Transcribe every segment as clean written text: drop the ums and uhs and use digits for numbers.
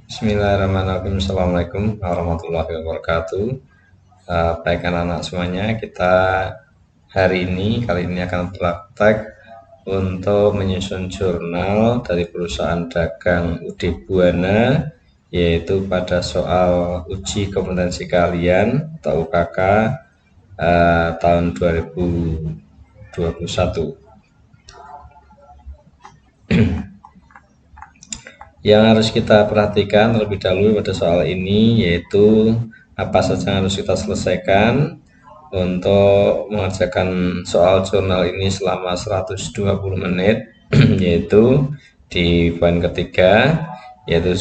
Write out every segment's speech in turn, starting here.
Bismillahirrahmanirrahim. Assalamualaikum warahmatullahi wabarakatuh. Baik anak-anak semuanya, kita kali ini akan praktek untuk menyusun jurnal dari perusahaan dagang UD Buana, yaitu pada soal uji kompetensi kalian atau UKK tahun 2021. Yang harus kita perhatikan terlebih dahulu pada soal ini yaitu apa saja yang harus kita selesaikan untuk mengerjakan soal jurnal ini selama 120 menit yaitu di poin ketiga, yaitu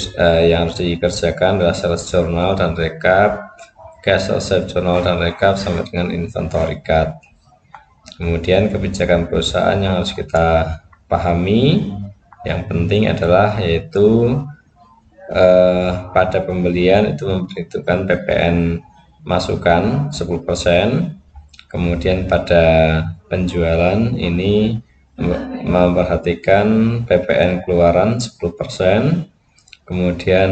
yang harus dikerjakan adalah sales jurnal dan recap, cash receipt jurnal dan recap sampai dengan inventory card. Kemudian kebijakan perusahaan yang harus kita pahami yang penting adalah yaitu pada pembelian itu memperhitungkan PPN masukan 10%, kemudian pada penjualan ini memperhatikan PPN keluaran 10%, kemudian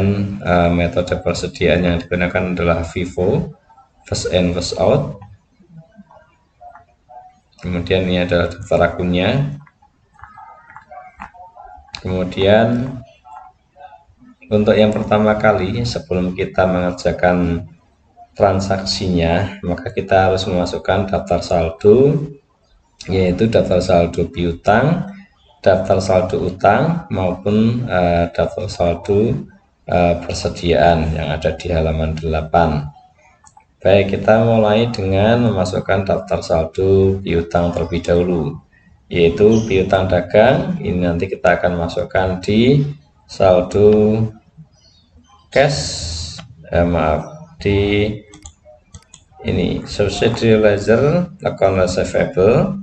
metode persediaan yang digunakan adalah FIFO, first in first out, kemudian ini adalah daftar akunnya. Kemudian untuk yang pertama kali sebelum kita mengerjakan transaksinya, maka kita harus memasukkan daftar saldo, yaitu daftar saldo piutang, daftar saldo utang maupun daftar saldo persediaan yang ada di halaman 8. Baik, kita mulai dengan memasukkan daftar saldo piutang terlebih dahulu, yaitu piutang dagang. Ini nanti kita akan masukkan di saldo cash, di ini subsidiary ledger account receivable.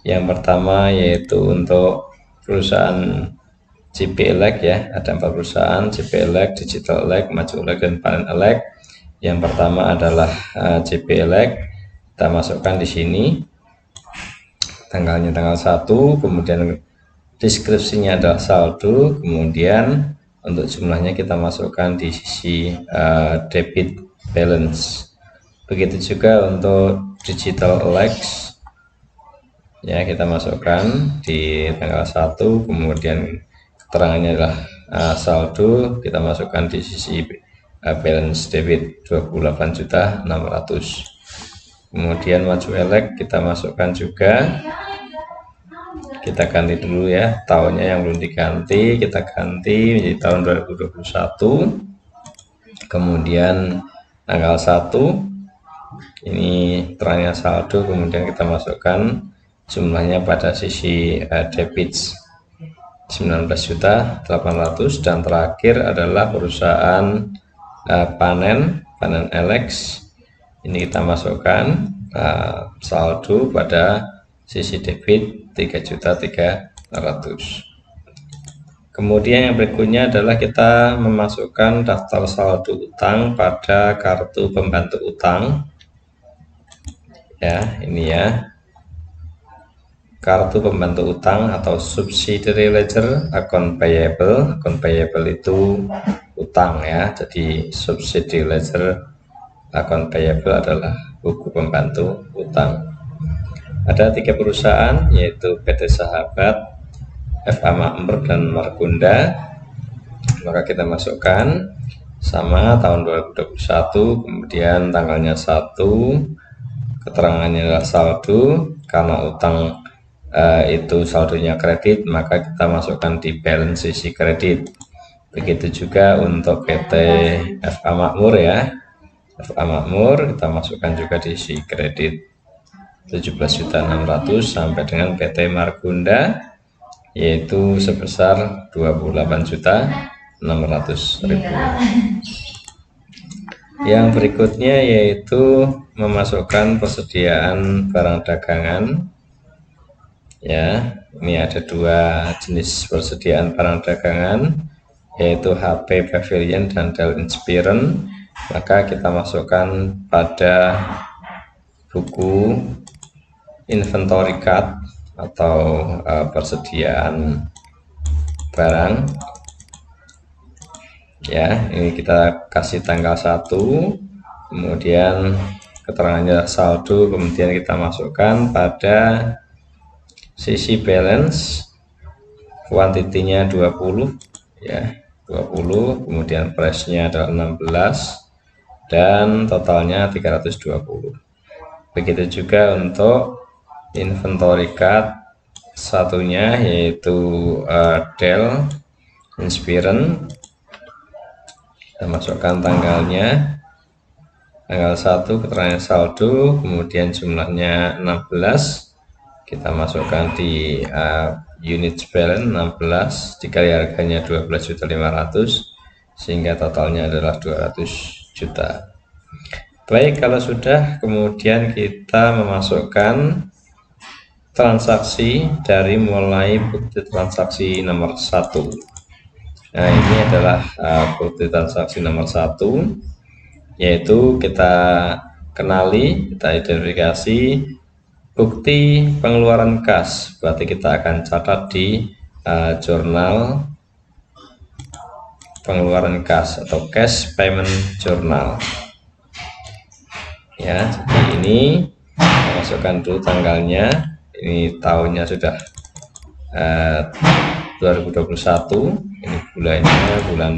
Yang pertama yaitu untuk perusahaan JP Elect ya, ada 4 perusahaan: JP Elect, Digital Elect, Maju Elect, dan Panen Elect. Yang pertama adalah JP Elect, kita masukkan di sini tanggalnya tanggal 1, kemudian deskripsinya adalah saldo, kemudian untuk jumlahnya kita masukkan di sisi debit balance. Begitu juga untuk Digital Elect ya, kita masukkan di tanggal 1, kemudian keterangannya adalah saldo, kita masukkan di sisi balance debit 28.600.000. Kemudian Maju Elect kita masukkan juga, kita ganti dulu ya, tahunnya yang belum diganti kita ganti menjadi tahun 2021. Kemudian tanggal 1 ini terangnya saldo, kemudian kita masukkan jumlahnya pada sisi debit 19.800.000. Dan terakhir adalah perusahaan Panen Elect, ini kita masukkan saldo pada sisi debit 3.300.000. Kemudian yang berikutnya adalah kita memasukkan daftar saldo utang pada kartu pembantu utang ya, ini ya, kartu pembantu utang atau subsidiary ledger account payable. Account payable itu utang ya, jadi subsidiary ledger account payable adalah buku pembantu utang. Ada 3 perusahaan yaitu PT Sahabat, FA Makmur, dan Margonda. Maka kita masukkan sama tahun 2021, kemudian tanggalnya 1, keterangannya adalah saldo. Karena utang itu saldonya kredit, maka kita masukkan di balance sisi kredit. Begitu juga untuk PT FA Makmur ya, FA Makmur kita masukkan juga di sisi kredit 17.600.000 sampai dengan PT Margonda yaitu sebesar 28.600.000. Yang berikutnya yaitu memasukkan persediaan barang dagangan ya. Ini ada 2 jenis persediaan barang dagangan, yaitu HP Pavilion dan Dell Inspiron. Maka kita masukkan pada buku inventory card atau persediaan barang ya. Ini kita kasih tanggal 1, kemudian keterangannya saldo, kemudian kita masukkan pada sisi balance, kuantitinya 20 ya, 20, kemudian price-nya adalah 16 dan totalnya 320. Begitu juga untuk inventory card satunya, yaitu Dell Inspiron. Kita masukkan tanggalnya, tanggal 1, keterangan saldo, kemudian jumlahnya 16, kita masukkan di unit balance 16 dikali harganya 12.500.000 sehingga totalnya adalah 200 juta. Baik, kalau sudah, kemudian kita memasukkan transaksi dari mulai bukti transaksi nomor 1. Nah, ini adalah bukti transaksi nomor 1, yaitu kita kenali, kita identifikasi bukti pengeluaran kas. Berarti kita akan catat di jurnal pengeluaran kas atau cash payment journal. Ya, jadi ini masukkan dulu tanggalnya. Ini tahunnya sudah 2021, ini bulannya bulan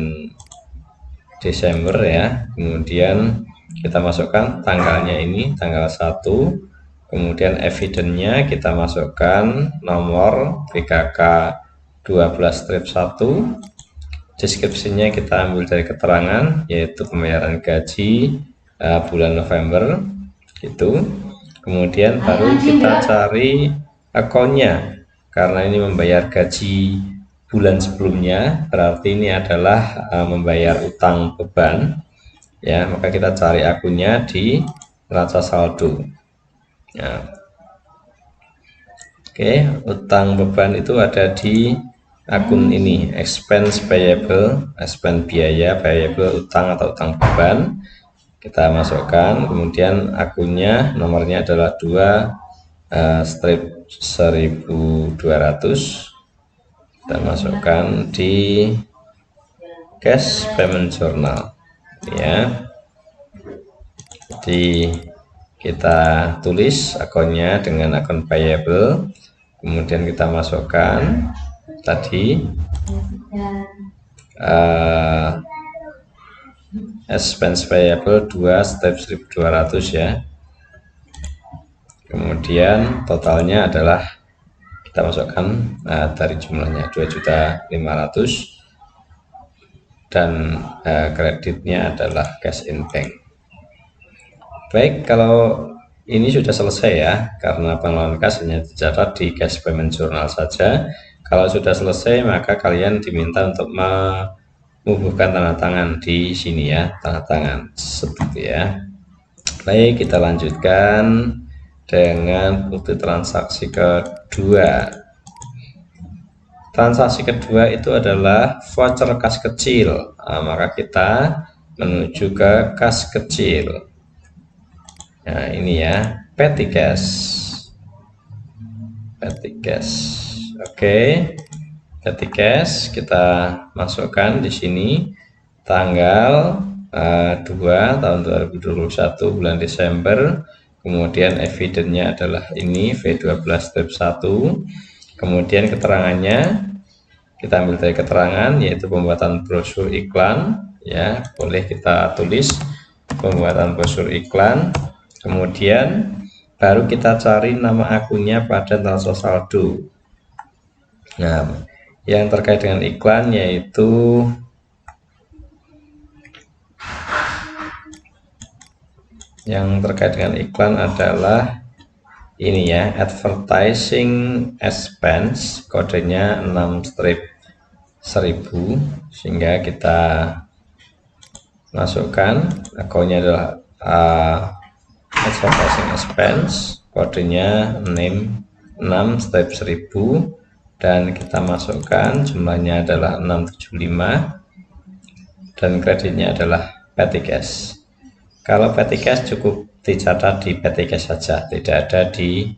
Desember ya. Kemudian kita masukkan tanggalnya, ini tanggal 1, kemudian evidennya kita masukkan nomor BKK 12-1, deskripsinya kita ambil dari keterangan, yaitu pembayaran gaji bulan November gitu. Kemudian baru kita cari akunnya, karena ini membayar gaji bulan sebelumnya, berarti ini adalah membayar utang beban ya, maka kita cari akunnya di neraca saldo ya. Oke, utang beban itu ada di akun ini, expense payable, expense biaya, payable utang atau utang beban. Kita masukkan, kemudian akunnya nomornya adalah 2/1200. Kita masukkan di cash payment journal ya. Jadi kita tulis akunnya dengan akun payable, kemudian kita masukkan tadi expense payable 2/1200 ya. Kemudian totalnya adalah kita masukkan dari jumlahnya 2.500.000 dan kreditnya adalah cash in bank. Baik, kalau ini sudah selesai ya, karena pengelolaan kas hanya tercatat di cash payment journal saja. Kalau sudah selesai, maka kalian diminta untuk menghubungkan tanda tangan di sini ya, tanda tangan seperti ya. Baik, kita lanjutkan dengan bukti transaksi kedua. Transaksi kedua itu adalah voucher kas kecil. Nah, maka kita menuju ke kas kecil. Nah, ini ya, petty cash. Petty cash. Oke. Petty cash kita masukkan di sini tanggal 2 tahun 2021 bulan Desember, kemudian evidennya adalah ini V12-1, kemudian keterangannya kita ambil dari keterangan, yaitu pembuatan brosur iklan ya, boleh kita tulis pembuatan brosur iklan, kemudian baru kita cari nama akunnya pada neraca saldo. Nah, yang terkait dengan iklan yaitu adalah ini ya, advertising expense, kodenya 6/1000, sehingga kita masukkan akunnya adalah advertising expense, kodenya 6/1000 dan kita masukkan jumlahnya adalah 675 dan kreditnya adalah petty cash. Kalau petty cash cukup dicatat di petty cash saja, tidak ada di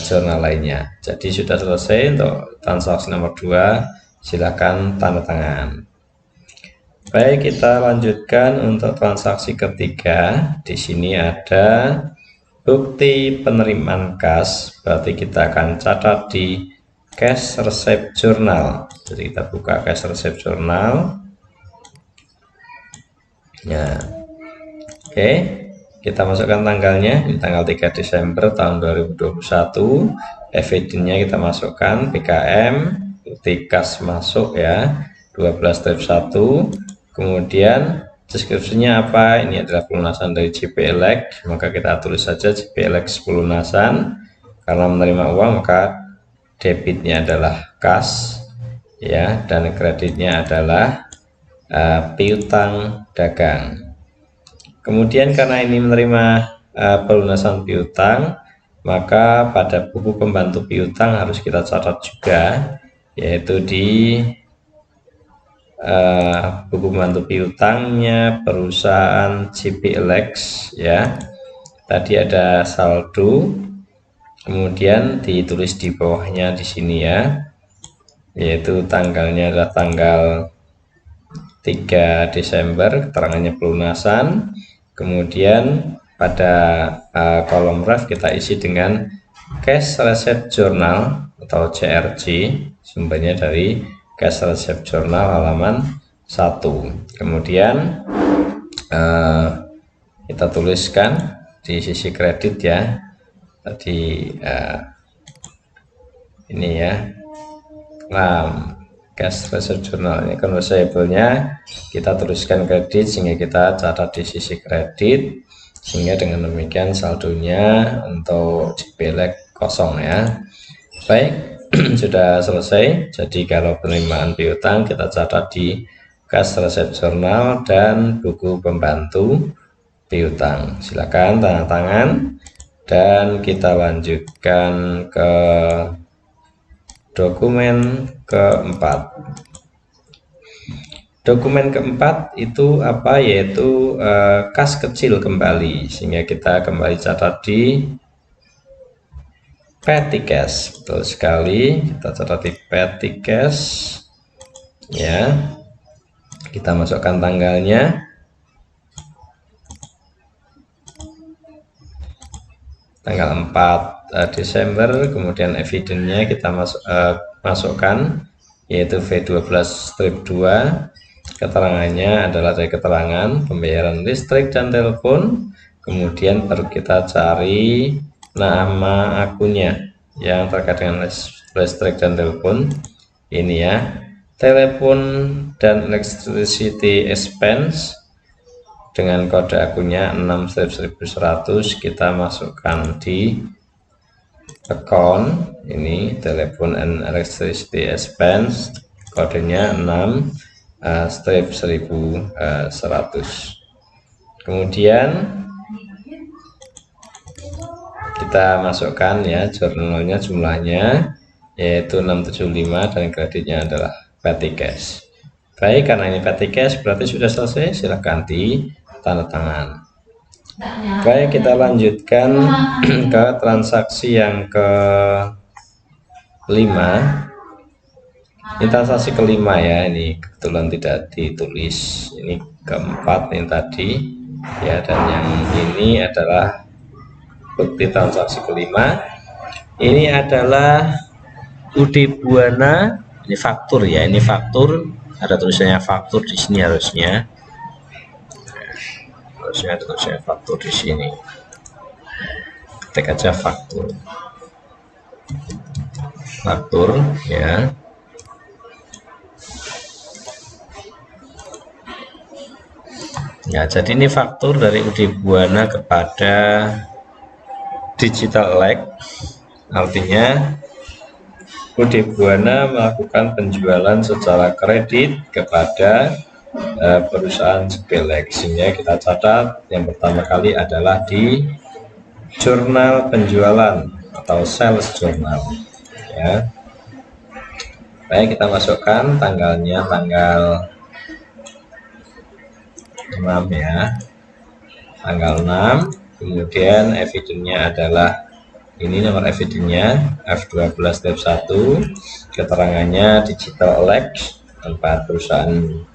jurnal lainnya. Jadi sudah selesai untuk transaksi nomor 2, silakan tanda tangan. Baik, kita lanjutkan untuk transaksi ketiga. Di sini ada bukti penerimaan kas, berarti kita akan catat di cash receipt journal. Jadi kita buka cash receipt journal. Ya, oke, kita masukkan tanggalnya, di tanggal 3 Desember tahun 2021. Evidence-nya kita masukkan PKM, bukti kas masuk ya, 12-1. Kemudian deskripsinya apa? Ini adalah pelunasan dari JPLX, maka kita tulis saja JPLX pelunasan. Karena menerima uang maka debitnya adalah kas ya, dan kreditnya adalah piutang dagang. Kemudian karena ini menerima pelunasan piutang, maka pada buku pembantu piutang harus kita catat juga, yaitu di buku pembantu piutangnya perusahaan JPLX ya. Tadi ada saldo, kemudian ditulis di bawahnya di sini ya, yaitu tanggalnya adalah tanggal 3 Desember, keterangannya pelunasan. Kemudian pada kolom ref kita isi dengan cash receipt journal atau CRJ, sumbernya dari cash receipt journal halaman 1. Kemudian kita tuliskan di sisi kredit ya, tadi ini ya, cash receipt journal ini convertible-nya kita tuliskan kredit sehingga kita catat di sisi kredit, sehingga dengan demikian saldonya untuk JPLX kosong ya. Baik, sudah selesai. Jadi kalau penerimaan piutang kita catat di cash receipt journal dan buku pembantu piutang. Silakan tanda tangan dan kita lanjutkan ke dokumen keempat. Dokumen keempat itu apa? Yaitu kas kecil kembali, sehingga kita kembali catat di petty cash. Betul sekali, kita catat di petty cash ya. Kita masukkan tanggalnya, tanggal 4 Desember. Kemudian evidence-nya kita masukkan, yaitu V12-2. Keterangannya adalah dari keterangan pembayaran listrik dan telepon. Kemudian baru kita cari nama akunnya yang terkait dengan listrik dan telepon. Ini ya, telepon dan electricity expense dengan kode akunnya 6/1100. Kita masukkan di account ini, telepon and electricity expense, kodenya 6/1100. Kemudian kita masukkan ya jurnalnya, jumlahnya yaitu 675 dan kreditnya adalah petty cash. Baik, karena ini petty cash berarti sudah selesai, silahkan di tanda tangan. Baik, kita lanjutkan ke transaksi yang kelima. Ini transaksi kelima ya, ini kebetulan tidak ditulis. Ini keempat yang tadi ya, dan yang ini adalah bukti transaksi kelima. Ini adalah UD Buana, ini faktur ya, ini faktur, ada tulisannya faktur di sini harusnya ada tulisannya faktur di sini. Ketik aja faktur ya. Ya, jadi ini faktur dari UD Buana kepada DigitalElect. Artinya UD Buana melakukan penjualan secara kredit kepada perusahaan JPLX, sehingga kita catat yang pertama kali adalah di jurnal penjualan atau sales journal ya. Baik, kita masukkan tanggalnya, tanggal 6 ya, tanggal 6. Kemudian evidence-nya adalah ini, nomor evidence-nya F12-1, keterangannya DigitalElect, tempat perusahaan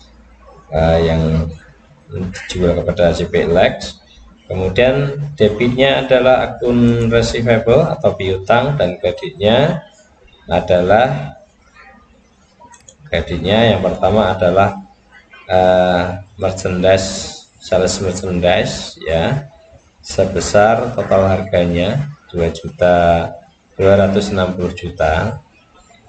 yang dijual kepada CP Lex. Kemudian debitnya adalah akun receivable atau piutang, dan kreditnya yang pertama adalah merchandise, sales merchandise ya, sebesar total harganya 2.260.000.000.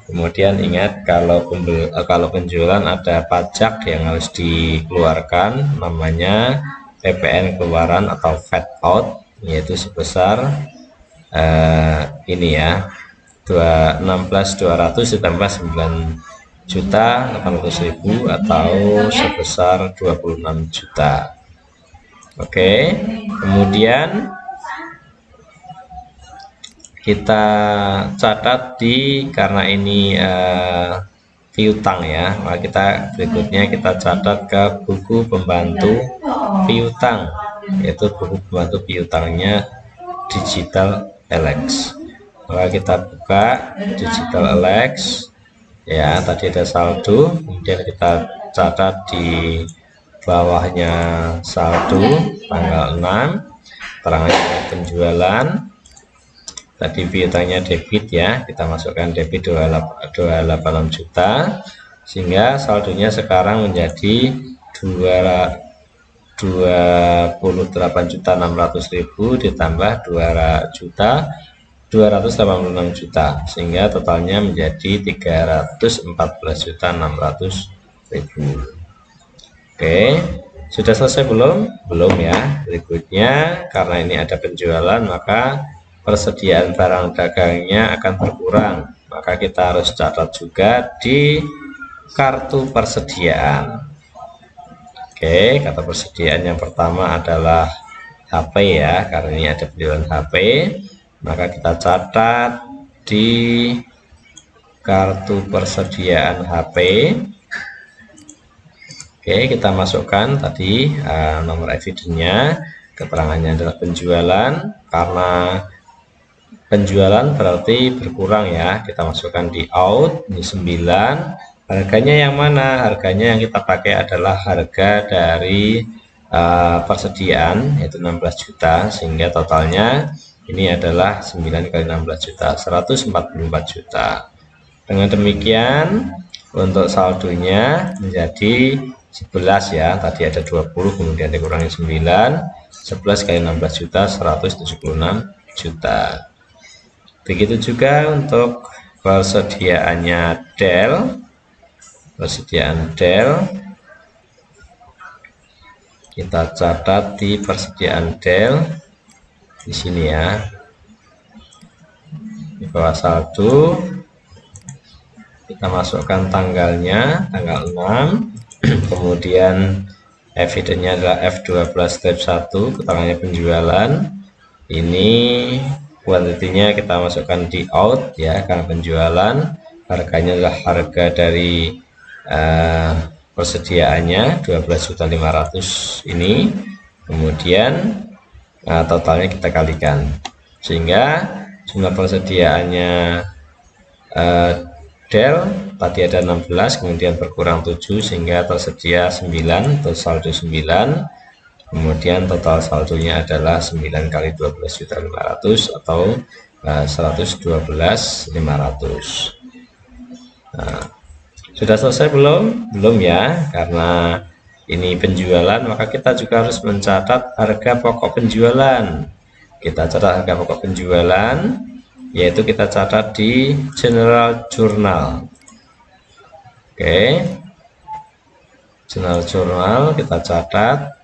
Kemudian ingat kalau penjualan ada pajak yang harus dikeluarkan, namanya PPN keluaran atau VAT out, yaitu sebesar ini ya, 16.200 ditambah 9.800.000 atau sebesar 26 juta. Oke, kemudian kita catat karena ini piutang ya, maka berikutnya kita catat ke buku pembantu piutang, yaitu buku pembantu piutangnya Digital Alex. Maka kita buka Digital Alex ya, tadi ada saldo, kemudian kita catat di bawahnya saldo tanggal 6, keterangan penjualan. Tadi piutangnya debit ya, kita masukkan debit 286 juta, sehingga saldonya sekarang menjadi 28.600.000 ditambah 2.286 juta, sehingga totalnya menjadi 314.600.000. Oke, sudah selesai belum? Belum ya. Berikutnya, karena ini ada penjualan, maka persediaan barang dagangnya akan berkurang, maka kita harus catat juga di kartu persediaan. Oke, kartu persediaan yang pertama adalah HP ya, karena ini ada penjualan HP, maka kita catat di kartu persediaan HP. Oke, kita masukkan tadi nomor evidennya, keterangannya adalah penjualan, karena penjualan berarti berkurang ya, kita masukkan di out, ini 9. Harganya yang mana? Harganya yang kita pakai adalah harga dari persediaan, yaitu 16 juta, sehingga totalnya ini adalah 9 kali 16 juta, 144 juta. Dengan demikian untuk saldonya menjadi 11 ya, tadi ada 20 kemudian dikurangi 9, 11 kali 16 juta, 176 juta. Begitu juga untuk persediaannya Dell. Persediaan Dell kita catat di persediaan Dell di sini ya, di bawah saldo kita masukkan tanggalnya, tanggal 6. Kemudian evidennya adalah F12-1, keterangannya penjualan. Ini kuantitinya kita masukkan di out ya, karena penjualan. Harganya adalah harga dari persediaannya 12.500.000 ini. Kemudian totalnya kita kalikan, sehingga jumlah persediaannya Dell tadi ada 16, kemudian berkurang 7, sehingga tersedia 9 atau saldo 9. Kemudian total saldonya adalah 9 kali 12.500 atau 112.500. Nah, sudah selesai belum? Belum ya, karena ini penjualan, maka kita juga harus mencatat harga pokok penjualan. Kita catat harga pokok penjualan, yaitu kita catat di General Journal. Oke, General Journal kita catat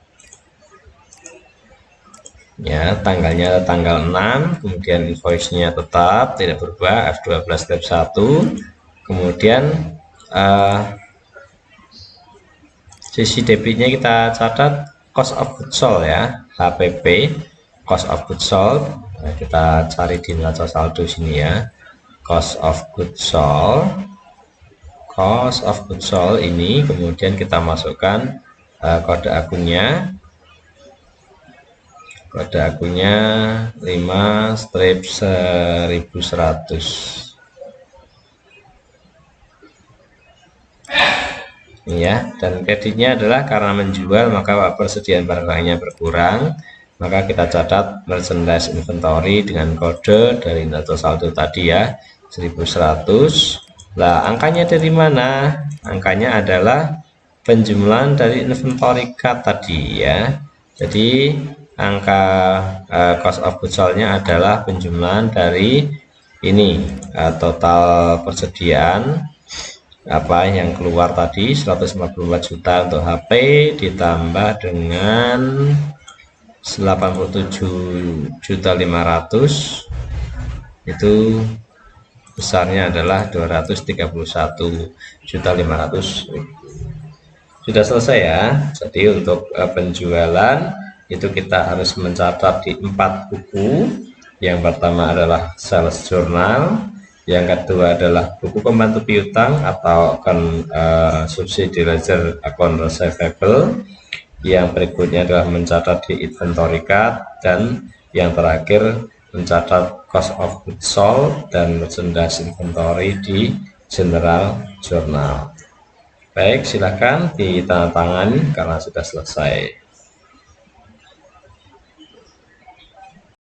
ya, tanggalnya tanggal 6, kemudian invoice-nya tetap tidak berubah, F12-1. Kemudian sisi debitnya kita catat cost of goods sold ya, HPP, cost of goods sold. Nah, kita cari di neraca saldo sini ya, cost of goods sold. Cost of goods sold ini kemudian kita masukkan kode akunnya. Kode akunnya 5/1100. ya. Dan kreditnya adalah karena menjual maka persediaan barangnya berkurang, maka kita catat merchandise inventory dengan kode dari neraca saldo tadi ya, 1100. Lah angkanya dari mana? Angkanya adalah penjumlahan dari inventory card tadi ya. Jadi angka cost of goods sold-nya adalah penjumlahan dari ini total persediaan apa yang keluar tadi 144 juta untuk HP ditambah dengan 87.500.000 itu besarnya adalah 231.500.000. Sudah selesai ya. Jadi untuk penjualan itu kita harus mencatat di 4 buku. Yang pertama adalah sales journal, yang kedua adalah buku pembantu piutang atau subsidi ledger account receivable, yang berikutnya adalah mencatat di inventory card, dan yang terakhir mencatat cost of goods sold dan merchandise inventory di general journal. Baik, silakan ditandatangani karena sudah selesai.